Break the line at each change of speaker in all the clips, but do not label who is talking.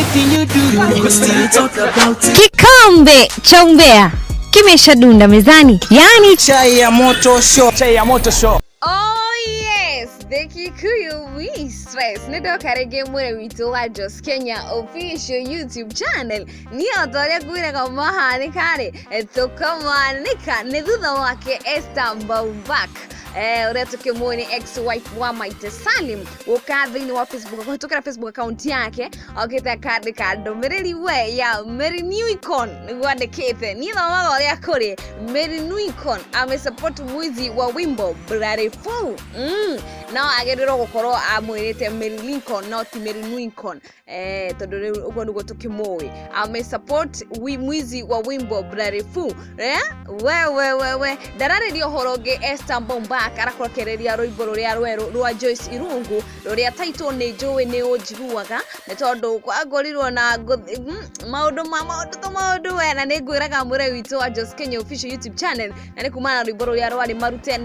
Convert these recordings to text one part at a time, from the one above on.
anything you do, we still talk about it.
Kikombe cha umbea kimeshadunda mezani, yani
chai ya moto show. Chai ya moto show.
Oh yes, the Kikuyu we stress. Nido karege mure wito wa Just Kenya official YouTube channel. Ni otore kuire kama hani kare. Tokomanika nedudha wake Esther baumbach. Ureto kimoni ex-wife wa Maite Salim ukadhini wa Facebook kutoka Facebook account yake okita kado mereli we ya Lincon ngwande kete ni na wago ya kore Lincon amesupport mwizi wa wimbo Bloody Fool na agedero gukoro amwirete Lincon not Lincon todore ugo nugo tukimoi amesupport mwizi wa wimbo Bloody Fool we darare dio horoge Esther baumbach arakorekereria rwimbo ruria rweru rwa Joyce Irungu ruria title ni jowe ni ojiguaga ne tondu kwagorirwo na maundu we na ningwiraga mure witu wa Just Kenya official YouTube channel na ni kumana rwimbo ruria rwari marute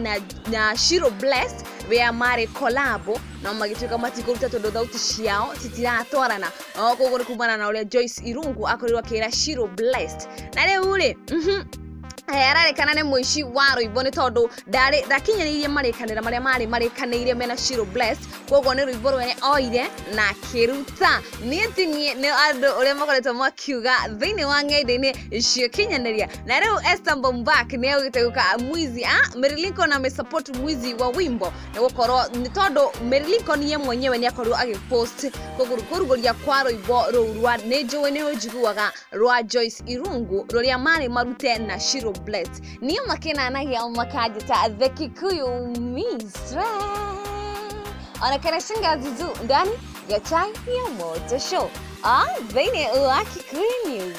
na Shiro Blessed wea mare collabo na magituka matikuruta tondu thauti ciao titiratwarana koguo ni kumana na uria Joyce Irungu akorirwa kira Shiro Blessed na riu ri arare kana ne muici wa rwimbo ni tondu ndakinyanirie marekanira maria marekanire mena Shiro Blessed koguo ni rwimbo rwene oire na kiruta nitinye ne andu uria makoretwo makiuga thini wa ng'enda-ini cio kinyaniria na riu Esther baumbach ni agiteguka mwizi Lincon amesupport mwizi wa wimbo ni gukorwo ni tondu Lincon ye mwenyewe ni akorwo agipost kuruguria kwa rwimbo rwa ni jowe ni ojiguaga rwa Joyce Irungu ruria marute na Shiro Blessed. Niyo makina anagia makajita the Kikuyu Mistre. Onakana shinga zizu ndani ya chai ya moto show. Vene ua Kikuyu News.